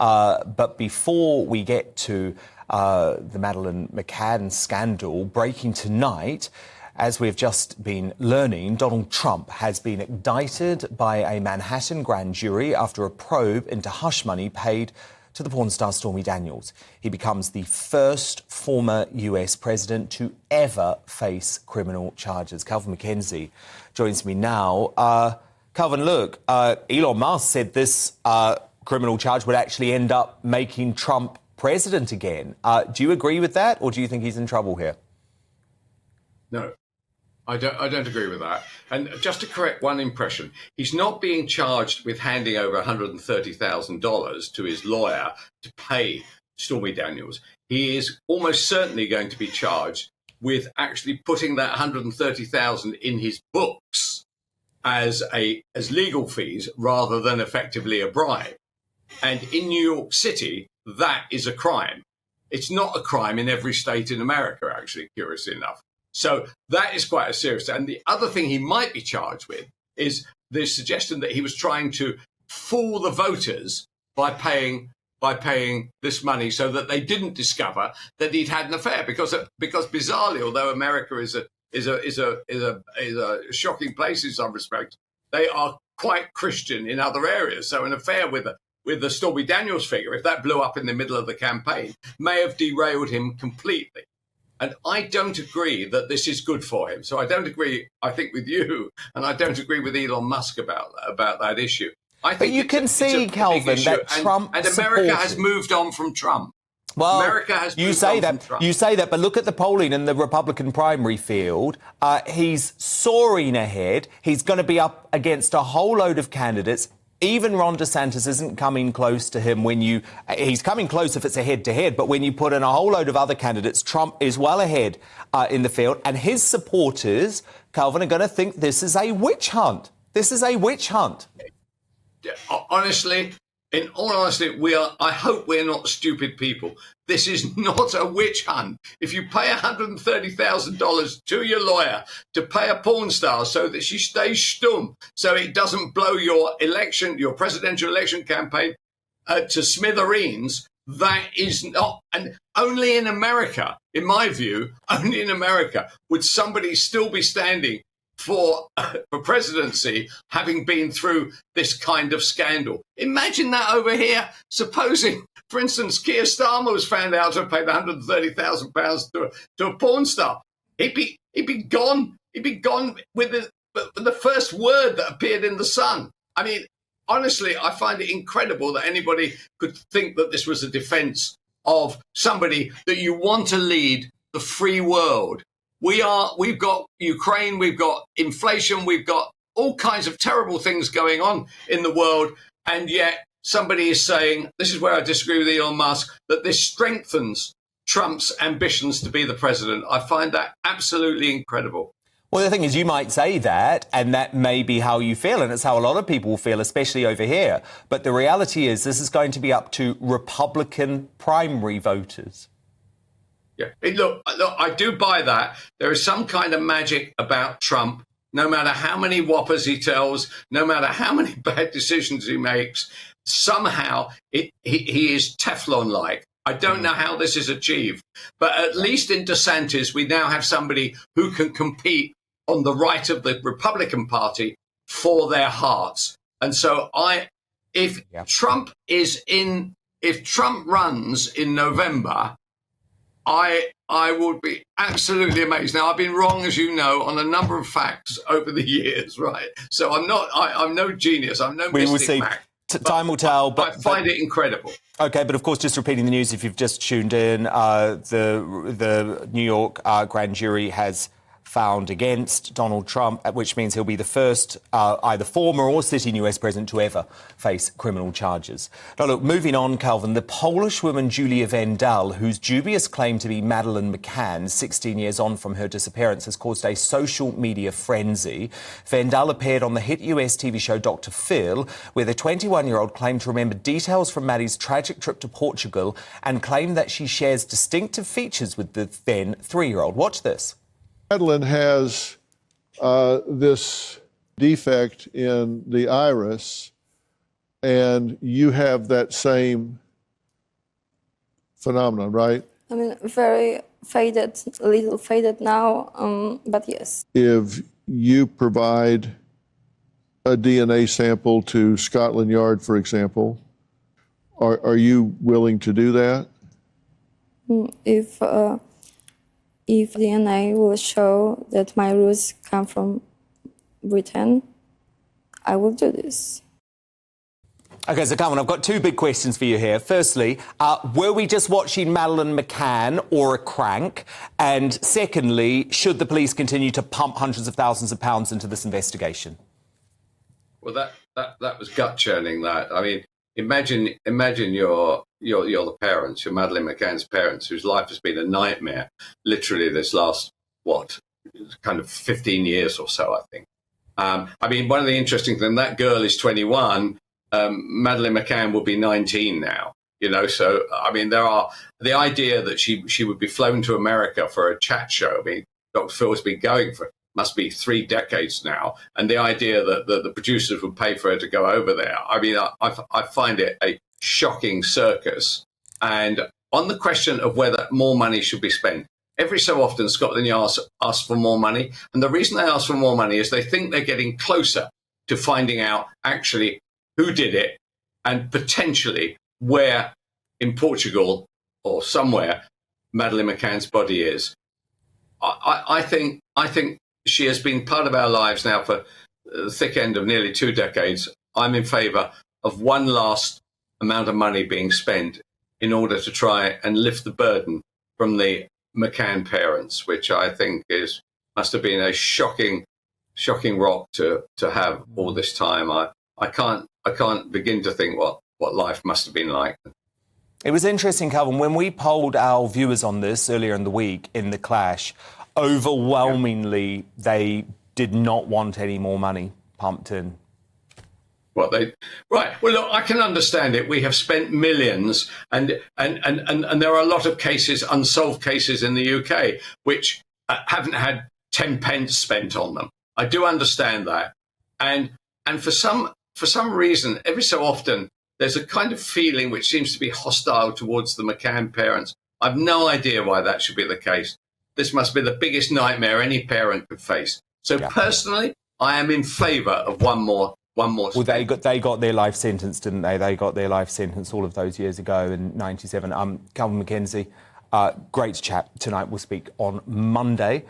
But before we get to the Madeleine McCann scandal, breaking tonight, as we've just been learning, Donald Trump has been indicted by a Manhattan grand jury after a probe into hush money paid to the porn star Stormy Daniels. He becomes the first former US president to ever face criminal charges. Kelvin Mackenzie joins me now. Kelvin, look, Elon Musk said this criminal charge would actually end up making Trump president again. Do you agree with that, or do you think he's in trouble here? No, I don't agree with that. And just to correct one impression, he's not being charged with handing over $130,000 to his lawyer to pay Stormy Daniels. He is almost certainly going to be charged with actually putting that $130,000 in his books as legal fees rather than effectively a bribe. And in New York City, that is a crime. It's not a crime in every state in America, actually, curiously enough. So that is quite a serious. And the other thing he might be charged with is the suggestion that he was trying to fool the voters by paying this money so that they didn't discover that he'd had an affair. Because bizarrely, although America is a shocking place in some respects, they are quite Christian in other areas. So an affair with the Stormy Daniels figure, if that blew up in the middle of the campaign, may have derailed him completely. And I don't agree that this is good for him. So I don't agree, I think, with you, and I don't agree with Elon Musk about that issue. I think but you can see, Kelvin, that Trump and America has moved on from Trump. Well, America has you say that, but look at the polling in the Republican primary field. He's soaring ahead. He's going to be up against a whole load of candidates. Even Ron DeSantis isn't coming close to him he's coming close if it's a head-to-head, but when you put in a whole load of other candidates, Trump is well ahead in the field, and his supporters, Kelvin, are going to think this is a witch hunt. This is a witch hunt. Honestly, in all honesty, I hope we're not stupid people. This is not a witch hunt. If you pay $130,000 to your lawyer to pay a porn star so that she stays stum, so it doesn't blow your presidential election campaign to smithereens, that is not, and only in America, in my view, only in America would somebody still be standing for presidency, having been through this kind of scandal. Imagine that over here. Supposing, for instance, Keir Starmer was found out to have paid £130,000 to a porn star. He'd be gone. He'd be gone with the first word that appeared in the Sun. I mean, honestly, I find it incredible that anybody could think that this was a defense of somebody that you want to lead the free world. We've got Ukraine, we've got inflation, we've got all kinds of terrible things going on in the world. And yet somebody is saying, this is where I disagree with Elon Musk, that this strengthens Trump's ambitions to be the president. I find that absolutely incredible. Well, the thing is, you might say that, and that may be how you feel, and it's how a lot of people feel, especially over here. But the reality is this is going to be up to Republican primary voters. Yeah. Look, I do buy that. There is some kind of magic about Trump. No matter how many whoppers he tells, no matter how many bad decisions he makes, somehow he is Teflon-like. I don't know how this is achieved. But at least in DeSantis, we now have somebody who can compete on the right of the Republican Party for their hearts. And so if Trump runs in November, I would be absolutely amazed. Now, I've been wrong, as you know, on a number of facts over the years, right? So I'm no genius. I'm no mystic Mac. Time will tell. But I find it incredible. OK, but of course, just repeating the news, if you've just tuned in, the New York grand jury has found against Donald Trump, which means he'll be the first either former or sitting US president to ever face criminal charges. Now, look, moving on, Kelvin, the Polish woman Julia Vendel, whose dubious claim to be Madeleine McCann, 16 years on from her disappearance, has caused a social media frenzy. Vendel appeared on the hit US TV show Dr. Phil, where the 21-year-old claimed to remember details from Maddie's tragic trip to Portugal and claimed that she shares distinctive features with the then 3-year-old. Watch this. Madeleine has this defect in the iris, and you have that same phenomenon, right? I mean, very faded, a little faded now, but yes. If you provide a DNA sample to Scotland Yard, for example, are you willing to do that? If DNA will show that my roots come from Britain, I will do this. OK, so Kelvin, I've got two big questions for you here. Firstly, were we just watching Madeleine McCann or a crank? And secondly, should the police continue to pump hundreds of thousands of pounds into this investigation? Well, that was gut churning. That, I mean, imagine you're the parents, you're Madeleine McCann's parents, whose life has been a nightmare, literally this last kind of 15 years or so, I think. I mean, one of the interesting things, that girl is 21. Madeleine McCann will be 19 now, you know. So, I mean, the idea that she would be flown to America for a chat show. I mean, Dr. Phil has been going for must be 3 decades now, and the idea that the producers would pay for her to go over there. I mean, I find it a shocking circus. And on the question of whether more money should be spent, every so often Scotland Yard asks for more money, and the reason they ask for more money is they think they're getting closer to finding out actually who did it, and potentially where in Portugal or somewhere Madeleine McCann's body is. I think she has been part of our lives now for the thick end of nearly 2 decades. I'm in favour of one last amount of money being spent in order to try and lift the burden from the McCann parents, which I think must have been a shocking rock to have all this time. I can't begin to think what life must have been like. It was interesting, Kelvin, when we polled our viewers on this earlier in the week in The Clash, overwhelmingly they did not want any more money pumped in. Right. Well, look, I can understand it. We have spent millions, and there are a lot of cases, unsolved cases in the UK, which haven't had 10 pence spent on them. I do understand that, and for some reason, every so often, there's a kind of feeling which seems to be hostile towards the McCann parents. I've no idea why that should be the case. This must be the biggest nightmare any parent could face. So personally, I am in favour of one more. Well, they got their life sentence, didn't they? They got their life sentence all of those years ago in '97. Kelvin Mackenzie, great to chat tonight. We'll speak on Monday.